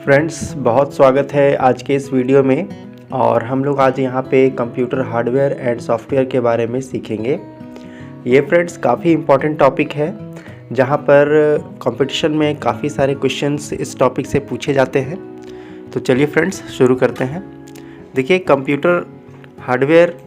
Friends, बहुत स्वागत है आज के इस वीडियो में। और हम लोग आज यहाँ पे कंप्यूटर हार्डवेयर एंड सॉफ्टवेयर के बारे में सीखेंगे। ये फ्रेंड्स काफ़ी इम्पॉर्टेंट टॉपिक है, जहाँ पर कंपटीशन में काफ़ी सारे क्वेश्चंस इस टॉपिक से पूछे जाते हैं। तो चलिए फ्रेंड्स शुरू करते हैं। देखिए, कंप्यूटर हार्डवेयर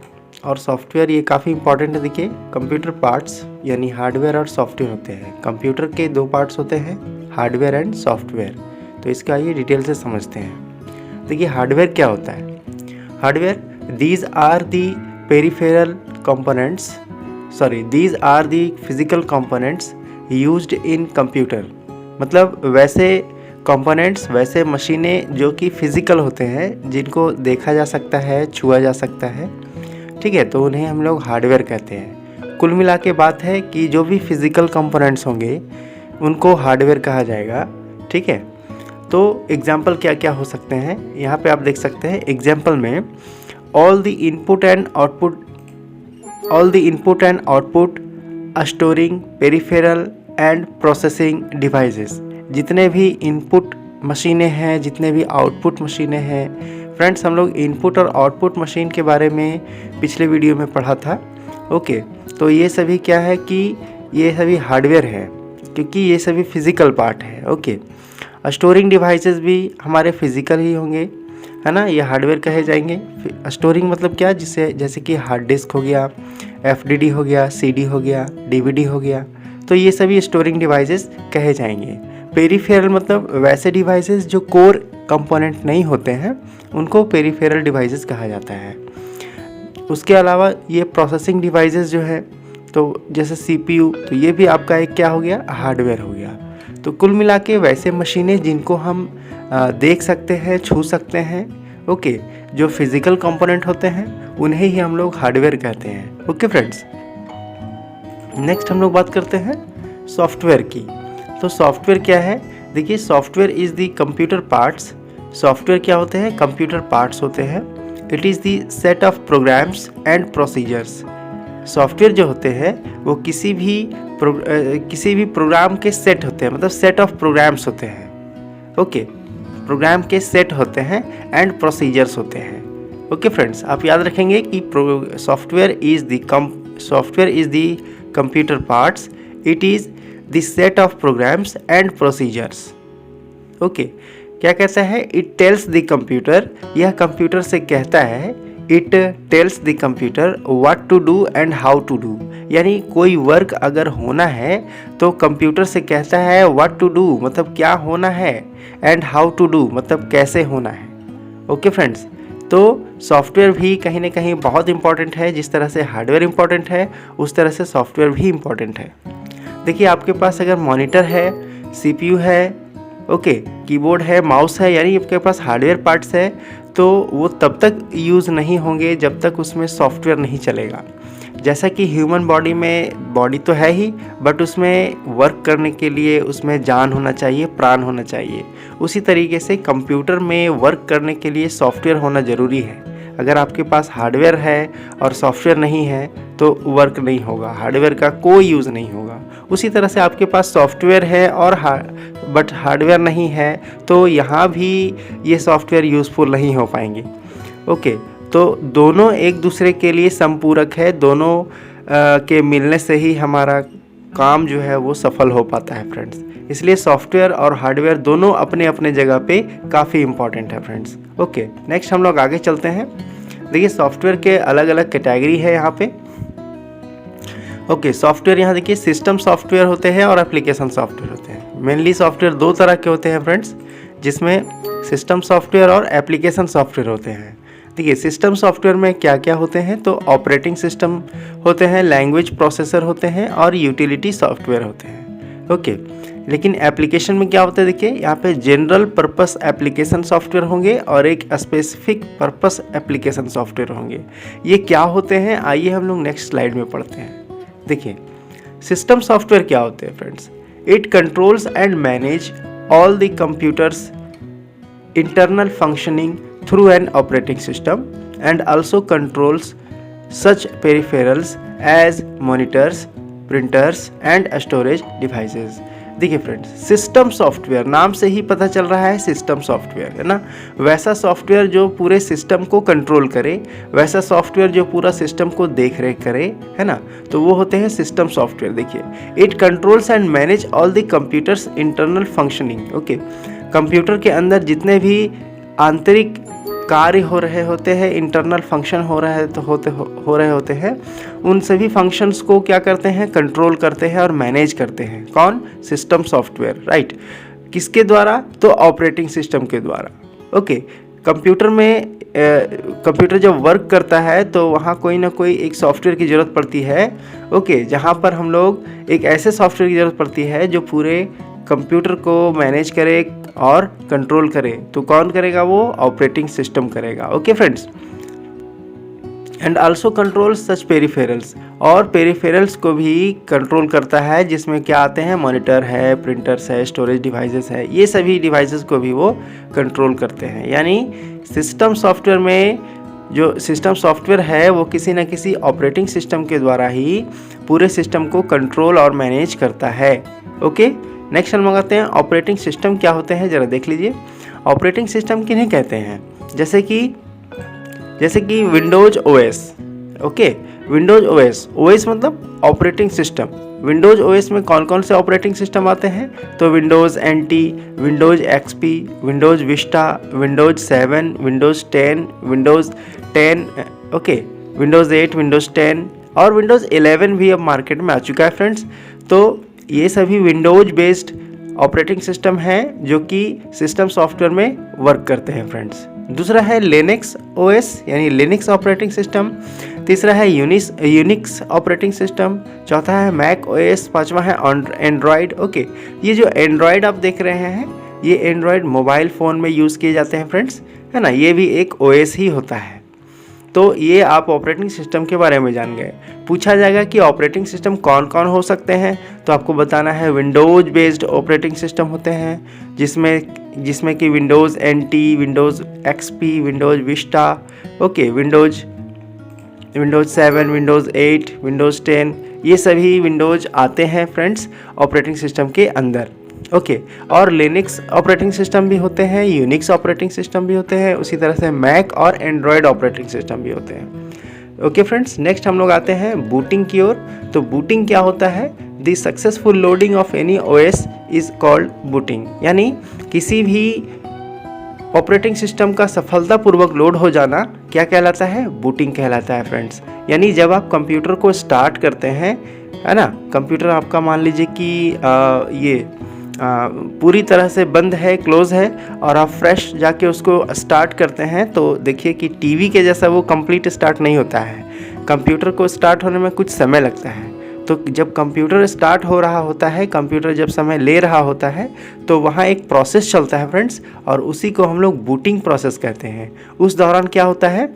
और सॉफ्टवेयर ये काफ़ी इम्पॉर्टेंट है। देखिए, कंप्यूटर पार्ट्स यानी हार्डवेयर और सॉफ्टवेयर होते हैं। कंप्यूटर के दो पार्ट्स होते हैं, हार्डवेयर एंड सॉफ्टवेयर। तो इसका ये डिटेल से समझते हैं। देखिए, हार्डवेयर क्या होता है। Hardware, these are the peripheral components, these are the physical components used in computer. मतलब वैसे कंपोनेंट्स, वैसे मशीनें जो कि फिजिकल होते हैं, जिनको देखा जा सकता है, छुआ जा सकता है, ठीक है, तो उन्हें हम लोग हार्डवेयर कहते हैं। कुल मिला के बात है कि जो भी फिजिकल कंपोनेंट्स होंगे उनको हार्डवेयर कहा जाएगा, ठीक है। तो एग्जाम्पल क्या क्या हो सकते हैं, यहाँ पे आप देख सकते हैं। एग्जाम्पल में all the input and output storing peripheral and processing devices. जितने भी इनपुट मशीनें हैं, जितने भी आउटपुट मशीनें हैं फ्रेंड्स, हम लोग इनपुट और आउटपुट मशीन के बारे में पिछले वीडियो में पढ़ा था। ओके, तो ये सभी क्या है कि ये सभी हार्डवेयर है, क्योंकि ये सभी फिजिकल पार्ट है। ओके, स्टोरिंग डिवाइसेस भी हमारे फिजिकल ही होंगे, है ना, ये हार्डवेयर कहे जाएंगे। स्टोरिंग मतलब क्या, जैसे कि हार्ड डिस्क हो गया, FDD हो गया, CD हो गया, DVD हो गया, तो ये सभी स्टोरिंग डिवाइसेस कहे जाएंगे। पेरिफेरल मतलब वैसे डिवाइसेस जो कोर कंपोनेंट नहीं होते हैं, उनको पेरिफेरल डिवाइसेस कहा जाता है। उसके अलावा ये प्रोसेसिंग डिवाइसेस जो है, तो जैसे CPU, तो ये भी आपका एक क्या हो गया, हार्डवेयर हो गया। तो कुल मिला के वैसे मशीनें जिनको हम देख सकते हैं, छू सकते हैं, ओके, जो फिजिकल कंपोनेंट होते हैं उन्हें ही हम लोग हार्डवेयर कहते हैं। ओके फ्रेंड्स, नेक्स्ट हम लोग बात करते हैं सॉफ्टवेयर की। तो सॉफ्टवेयर क्या है। देखिए, software is the computer parts. Software क्या होते हैं, कंप्यूटर पार्ट्स होते हैं। It is the set of programs and procedures. Software जो होते हैं वो किसी भी प्रोग्राम के सेट होते हैं, मतलब सेट ऑफ प्रोग्राम्स होते हैं। ओके, प्रोग्राम के सेट होते हैं एंड प्रोसीजर्स होते हैं। ओके फ्रेंड्स, आप याद रखेंगे कि software is the computer parts, it is the set of programs and procedures. Okay, क्या कहता है, इट टेल्स द कंप्यूटर, यह कंप्यूटर से कहता है, it tells the computer what to do and how to do. यानी कोई वर्क अगर होना है तो कंप्यूटर से कहता है व्हाट टू डू मतलब क्या होना है, एंड हाउ टू डू मतलब कैसे होना है। ओके फ्रेंड्स, तो सॉफ्टवेयर भी कहीं ना कहीं बहुत इंपॉर्टेंट है। जिस तरह से हार्डवेयर इंपॉर्टेंट है, उस तरह से सॉफ्टवेयर भी इंपॉर्टेंट है। देखिए, आपके पास अगर मॉनिटर है, CPU है, ओके, कीबोर्ड है, माउस है, यानी आपके पास हार्डवेयर पार्ट्स है, तो वो तब तक यूज़ नहीं होंगे जब तक उसमें सॉफ्टवेयर नहीं चलेगा। जैसा कि ह्यूमन बॉडी में, बॉडी तो है ही, बट उसमें वर्क करने के लिए उसमें जान होना चाहिए, प्राण होना चाहिए। उसी तरीके से कंप्यूटर में वर्क करने के लिए सॉफ्टवेयर होना ज़रूरी है। अगर आपके पास हार्डवेयर है और सॉफ्टवेयर नहीं है तो वर्क नहीं होगा, हार्डवेयर का कोई यूज़ नहीं होगा। उसी तरह से आपके पास सॉफ्टवेयर है और बट हार्डवेयर नहीं है, तो यहाँ भी ये सॉफ्टवेयर यूज़फुल नहीं हो पाएंगे। ओके, तो दोनों एक दूसरे के लिए संपूरक है। दोनों के मिलने से ही हमारा काम जो है वो सफल हो पाता है फ्रेंड्स। इसलिए सॉफ्टवेयर और हार्डवेयर दोनों अपने अपने जगह पे काफ़ी इंपॉर्टेंट है फ्रेंड्स। ओके, नेक्स्ट हम लोग आगे चलते हैं। देखिए, सॉफ्टवेयर के अलग अलग कैटेगरी है यहाँ पे। ओके, सॉफ्टवेयर यहाँ देखिए, सिस्टम सॉफ्टवेयर होते हैं और एप्लीकेशन सॉफ्टवेयर होते हैं। मेनली सॉफ्टवेयर दो तरह के होते हैं फ्रेंड्स, जिसमें सिस्टम सॉफ्टवेयर और एप्लीकेशन सॉफ्टवेयर होते हैं। देखिए, सिस्टम सॉफ्टवेयर में क्या क्या होते हैं, तो ऑपरेटिंग सिस्टम होते हैं, लैंग्वेज प्रोसेसर होते हैं और यूटिलिटी सॉफ्टवेयर होते हैं। ओके, लेकिन एप्लीकेशन में क्या होता है, देखिए यहाँ पे जनरल पर्पस एप्लीकेशन सॉफ्टवेयर होंगे और एक स्पेसिफिक पर्पस एप्लीकेशन सॉफ्टवेयर होंगे। ये क्या होते हैं, आइए हम लोग नेक्स्ट स्लाइड में पढ़ते हैं। देखिए, सिस्टम सॉफ्टवेयर क्या होते हैं friends. It controls and manage all the computers internal functioning through an operating system and also controls such peripherals as monitors, printers and storage devices। देखिए फ्रेंड्स, सिस्टम सॉफ्टवेयर, नाम से ही पता चल रहा है सिस्टम सॉफ्टवेयर, है ना। वैसा सॉफ्टवेयर जो पूरे सिस्टम को कंट्रोल करे, वैसा सॉफ्टवेयर जो पूरा सिस्टम को देख रेख करे, है ना, तो वो होते हैं सिस्टम सॉफ्टवेयर। देखिए, it controls and manage all the computers internal functioning. Okay, computer के अंदर जितने भी आंतरिक कार्य हो रहे होते हैं, इंटरनल फंक्शन हो रहे होते हैं, उन सभी फंक्शंस को क्या करते हैं, कंट्रोल करते हैं और मैनेज करते हैं। कौन? System software, right. किसके द्वारा? तो ऑपरेटिंग सिस्टम के द्वारा। ओके, कंप्यूटर में कंप्यूटर जब वर्क करता है तो वहाँ कोई ना कोई एक सॉफ्टवेयर की ज़रूरत पड़ती है। ओके, जहाँ पर हम लोग एक ऐसे सॉफ्टवेयर की ज़रूरत पड़ती है जो पूरे कंप्यूटर को मैनेज करे और कंट्रोल करे। तो कौन करेगा? वो ऑपरेटिंग सिस्टम करेगा। Okay friends, and also control such peripherals, और पेरिफेरल्स को भी कंट्रोल करता है, जिसमें क्या आते हैं, मॉनिटर है, प्रिंटर्स है, स्टोरेज डिवाइसेस है, ये सभी डिवाइसेस को भी वो कंट्रोल करते हैं। यानी सिस्टम सॉफ्टवेयर में जो सिस्टम सॉफ्टवेयर है वो किसी न किसी ऑपरेटिंग सिस्टम के द्वारा ही पूरे सिस्टम को कंट्रोल और मैनेज करता है। ओके, नेक्स्ट हम मंगाते हैं ऑपरेटिंग सिस्टम क्या होते हैं, ज़रा देख लीजिए। ऑपरेटिंग सिस्टम किन्हें कहते हैं? जैसे कि Windows OS. Okay, Windows OS, OS मतलब ऑपरेटिंग सिस्टम। विंडोज ओएस में कौन कौन से ऑपरेटिंग सिस्टम आते हैं? तो Windows NT, Windows XP, Windows Vista, Windows 7, Windows 10, Windows 10, okay, Windows 8, Windows 10 और विंडोज 11 भी अब मार्केट में आ चुका है फ्रेंड्स। तो ये सभी विंडोज बेस्ड ऑपरेटिंग सिस्टम हैं जो कि सिस्टम सॉफ्टवेयर में वर्क करते हैं फ्रेंड्स। दूसरा है लिनक्स ओएस यानी लिनक्स ऑपरेटिंग सिस्टम। तीसरा है यूनिक्स ऑपरेटिंग सिस्टम। चौथा है मैक ओएस। पांचवा है एंड्रॉयड। ओके, ये जो एंड्रॉयड आप देख रहे हैं, ये एंड्रॉयड मोबाइल फ़ोन में यूज़ किए जाते हैं फ्रेंड्स, है ना। ये भी एक ओएस ही होता है। तो ये आप ऑपरेटिंग सिस्टम के बारे में जान गए। पूछा जाएगा कि ऑपरेटिंग सिस्टम कौन कौन हो सकते हैं, तो आपको बताना है विंडोज बेस्ड ऑपरेटिंग सिस्टम होते हैं, जिसमें कि Windows NT, Windows XP, Windows Vista, okay, Windows 7, Windows 8, Windows 10, ये सभी विंडोज़ आते हैं फ्रेंड्स ऑपरेटिंग सिस्टम के अंदर। ओके, और लिनक्स ऑपरेटिंग सिस्टम भी होते हैं, यूनिक्स ऑपरेटिंग सिस्टम भी होते हैं, उसी तरह से मैक और एंड्रॉयड ऑपरेटिंग सिस्टम भी होते हैं। ओके फ्रेंड्स, नेक्स्ट हम लोग आते हैं बूटिंग की ओर। तो बूटिंग क्या होता है? The successful loading of any OS is called booting. यानी किसी भी ऑपरेटिंग सिस्टम का सफलतापूर्वक लोड हो जाना क्या कहलाता है? बूटिंग कहलाता है फ्रेंड्स। यानी जब आप कंप्यूटर को स्टार्ट करते हैं, है ना, कंप्यूटर आपका मान लीजिए कि ये पूरी तरह से बंद है, क्लोज है, और आप फ्रेश जाके उसको स्टार्ट करते हैं, तो देखिए कि टीवी के जैसा वो कंप्लीट स्टार्ट नहीं होता है। कंप्यूटर को स्टार्ट होने में कुछ समय लगता है। तो जब कंप्यूटर स्टार्ट हो रहा होता है, कंप्यूटर जब समय ले रहा होता है, तो वहाँ एक प्रोसेस चलता है फ्रेंड्स, और उसी को हम लोग बूटिंग प्रोसेस कहते हैं। उस दौरान क्या होता है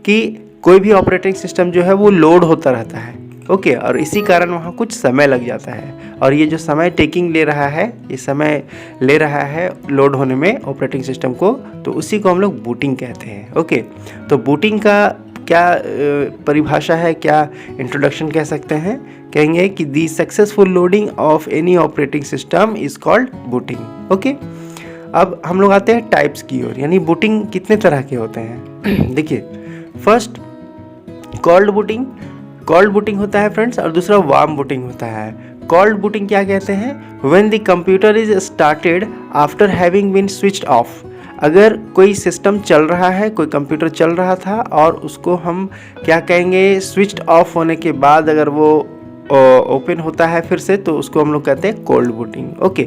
कि कोई भी ऑपरेटिंग सिस्टम जो है वो लोड होता रहता है। ओके, और इसी कारण वहाँ कुछ समय लग जाता है, और ये जो समय टेकिंग ले रहा है, ये समय ले रहा है लोड होने में ऑपरेटिंग सिस्टम को, तो उसी को हम लोग बूटिंग कहते हैं। ओके, तो बूटिंग का क्या परिभाषा है, क्या इंट्रोडक्शन कह सकते हैं? कहेंगे कि the successful loading of any operating system is called booting. Okay, अब हम लोग आते हैं टाइप्स की ओर, यानी बूटिंग कितने तरह के होते हैं। देखिए, फर्स्ट कॉल्ड बूटिंग होता है फ्रेंड्स, और दूसरा वार्म बूटिंग होता है। कॉल्ड बूटिंग क्या कहते हैं? When the computer is started after having been switched off. अगर कोई सिस्टम चल रहा है, कोई कंप्यूटर चल रहा था और उसको हम क्या कहेंगे, स्विच्ड ऑफ होने के बाद अगर वो ओपन होता है फिर से, तो उसको हम लोग कहते हैं कोल्ड बूटिंग। ओके,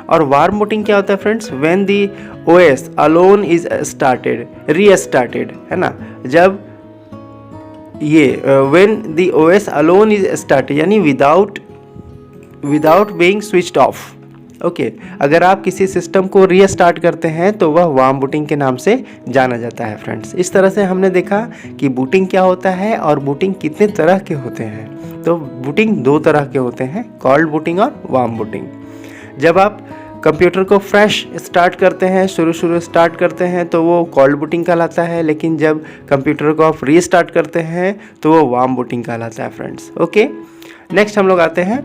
और वार्म बूटिंग क्या होता है friends? When the OS alone is started, restarted, है ना। जब ये when the OS alone is started यानी without being switched off. Okay, अगर आप किसी सिस्टम को रीस्टार्ट करते हैं तो वह वार्म बूटिंग के नाम से जाना जाता है फ्रेंड्स। इस तरह से हमने देखा कि बूटिंग क्या होता है और बूटिंग कितने तरह के होते हैं। तो बूटिंग दो तरह के होते हैं, कॉल्ड बूटिंग और वार्म बूटिंग। जब आप कंप्यूटर को फ्रेश स्टार्ट करते हैं, शुरू स्टार्ट करते हैं, तो वो कॉल्ड बूटिंग कहलाता है, लेकिन जब कंप्यूटर को आप रीस्टार्ट करते हैं तो वो वार्म बूटिंग कहलाता है फ्रेंड्स। ओके, नेक्स्ट हम लोग आते हैं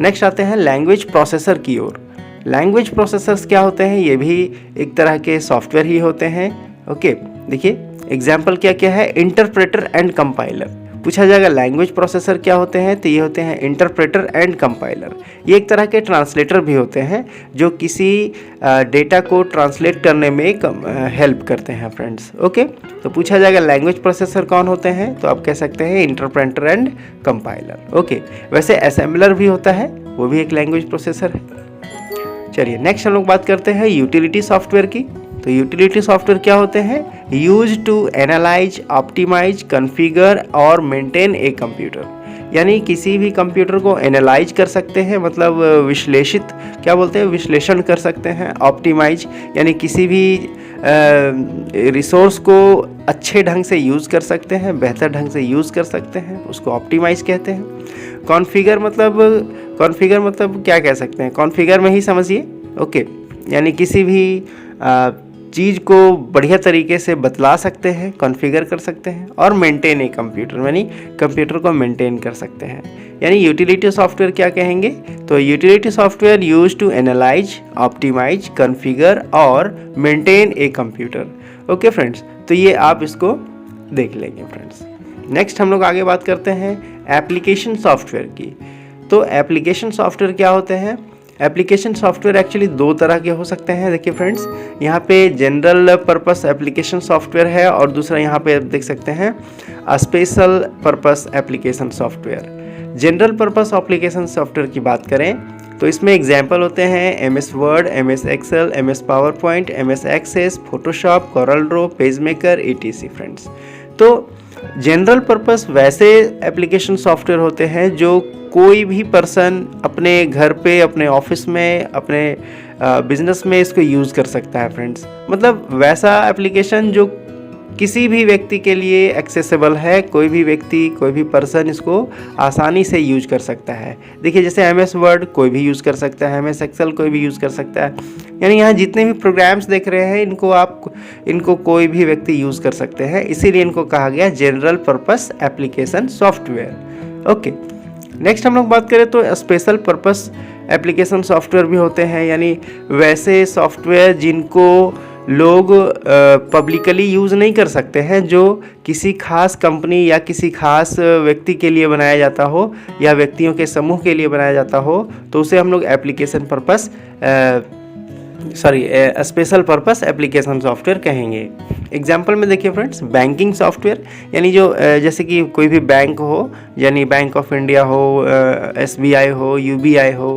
नेक्स्ट आते हैं लैंग्वेज प्रोसेसर की ओर। लैंग्वेज प्रोसेसर्स क्या होते हैं, ये भी एक तरह के सॉफ्टवेयर ही होते हैं। ओके, देखिए एग्जाम्पल क्या क्या है, इंटरप्रेटर एंड कंपाइलर। पूछा जाएगा लैंग्वेज प्रोसेसर क्या होते हैं, तो ये होते हैं इंटरप्रेटर एंड कंपाइलर। ये एक तरह के ट्रांसलेटर भी होते हैं जो किसी डेटा को ट्रांसलेट करने में हेल्प करते हैं फ्रेंड्स। ओके, तो पूछा जाएगा लैंग्वेज प्रोसेसर कौन होते हैं, तो आप कह सकते हैं इंटरप्रेटर एंड कंपाइलर। ओके, वैसे असेंबलर भी होता है, वो भी एक लैंग्वेज प्रोसेसर है। चलिए नेक्स्ट हम लोग बात करते हैं यूटिलिटी सॉफ्टवेयर की। तो यूटिलिटी सॉफ्टवेयर क्या होते हैं, use to analyse, optimise, configure और मेंटेन ए कंप्यूटर। यानी किसी भी कंप्यूटर को एनालाइज कर सकते हैं, मतलब विश्लेषित, क्या बोलते हैं, विश्लेषण कर सकते हैं। ऑप्टिमाइज यानी किसी भी रिसोर्स को अच्छे ढंग से यूज़ कर सकते हैं, बेहतर ढंग से यूज़ कर सकते हैं, उसको ऑप्टिमाइज कहते हैं। कॉन्फ़िगर मतलब क्या कह सकते हैं, कॉन्फ़िगर में ही समझिए। ओके, यानी किसी भी चीज़ को बढ़िया तरीके से बतला सकते हैं, कॉन्फ़िगर कर सकते हैं। और मेंटेन ए कंप्यूटर यानी कंप्यूटर को मेंटेन कर सकते हैं। यानी यूटिलिटी सॉफ्टवेयर क्या कहेंगे, तो utility software use to analyse, optimise, configure और maintain a computer. Okay friends, तो ये आप इसको देख लेंगे फ्रेंड्स। नेक्स्ट हम लोग आगे बात करते हैं एप्लीकेशन सॉफ्टवेयर की। तो एप्लीकेशन सॉफ्टवेयर क्या होते हैं, एप्लीकेशन सॉफ्टवेयर एक्चुअली दो तरह के हो सकते हैं। देखिए फ्रेंड्स, यहाँ पे जनरल पर्पस एप्लीकेशन सॉफ्टवेयर है और दूसरा यहाँ पे आप देख सकते हैं special purpose application software. General purpose application software की बात करें तो इसमें एग्जाम्पल होते हैं MS Word, MS Excel, MS PowerPoint, MS Access, Photoshop, Corel draw, PageMaker etc friends. तो जनरल पर्पस वैसे एप्लीकेशन सॉफ्टवेयर होते हैं जो कोई भी पर्सन अपने घर पे, अपने ऑफिस में, अपने बिजनेस में इसको यूज़ कर सकता है फ्रेंड्स। मतलब वैसा एप्लीकेशन जो किसी भी व्यक्ति के लिए एक्सेसिबल है, कोई भी व्यक्ति, कोई भी पर्सन इसको आसानी से यूज कर सकता है। देखिए जैसे MS वर्ड कोई भी यूज़ कर सकता है, MS एक्सेल कोई भी यूज़ कर सकता है। यानी यहाँ जितने भी प्रोग्राम्स देख रहे हैं इनको कोई भी व्यक्ति यूज़ कर सकते हैं, इसीलिए इनको कहा गया general purpose application software. Okay, next हम लोग बात करें तो स्पेशल पर्पस एप्लीकेशन सॉफ्टवेयर भी होते हैं। यानी वैसे सॉफ्टवेयर जिनको लोग पब्लिकली यूज़ नहीं कर सकते हैं, जो किसी खास कंपनी या किसी खास व्यक्ति के लिए बनाया जाता हो या व्यक्तियों के समूह के लिए बनाया जाता हो, तो उसे हम लोग application purpose special purpose application software कहेंगे। एग्जाम्पल में देखिए फ्रेंड्स, बैंकिंग सॉफ्टवेयर यानी जो जैसे कि कोई भी बैंक हो, यानी बैंक ऑफ इंडिया हो, SBI हो, UBI हो,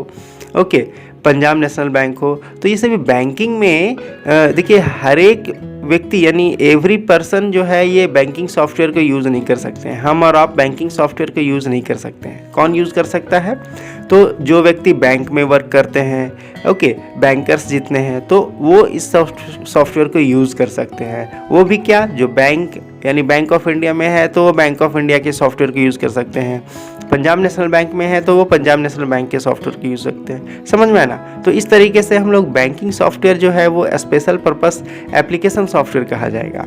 ओके, पंजाब नेशनल बैंक हो, तो ये सभी बैंकिंग में देखिए हर एक व्यक्ति यानी एवरी पर्सन जो है ये बैंकिंग सॉफ्टवेयर को यूज़ नहीं कर सकते हैं। हम और आप बैंकिंग सॉफ्टवेयर को यूज़ नहीं कर सकते हैं। कौन यूज़ कर सकता है, तो जो व्यक्ति बैंक में वर्क करते हैं, ओके, बैंकर्स जितने हैं, तो वो इस सॉफ्टवेयर को यूज़ कर सकते हैं। वो भी क्या, जो बैंक यानी बैंक ऑफ इंडिया में है तो वो बैंक ऑफ इंडिया के सॉफ्टवेयर को यूज़ कर सकते हैं। पंजाब नेशनल बैंक में है तो वो पंजाब नेशनल बैंक के सॉफ्टवेयर को यूज़ सकते हैं। समझ में आया ना। तो इस तरीके से हम लोग बैंकिंग सॉफ्टवेयर जो है वो स्पेशल पर्पस एप्लीकेशन सॉफ्टवेयर कहा जाएगा।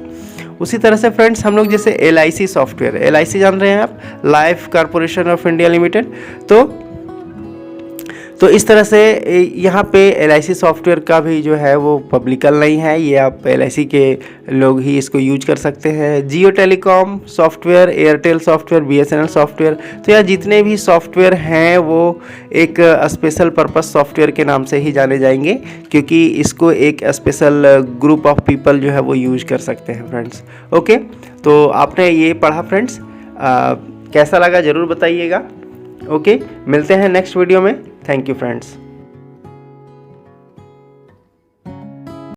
उसी तरह से फ्रेंड्स हम लोग जैसे LIC सॉफ्टवेयर, LIC जान रहे हैं आप, life corporation of India limited, तो इस तरह से यहाँ पे LIC सॉफ्टवेयर का भी जो है वो पब्लिकल नहीं है, ये आप LIC के लोग ही इसको यूज कर सकते हैं। Jio telecom software, Airtel software, BSNL software, तो यह जितने भी सॉफ्टवेयर हैं वो एक स्पेशल पर्पस सॉफ्टवेयर के नाम से ही जाने जाएंगे, क्योंकि इसको एक स्पेशल ग्रुप ऑफ पीपल जो है वो यूज कर सकते हैं फ्रेंड्स। ओके, तो आपने ये पढ़ा फ्रेंड्स, कैसा लगा ज़रूर बताइएगा। ओके, मिलते हैं नेक्स्ट वीडियो में। Thank you friends.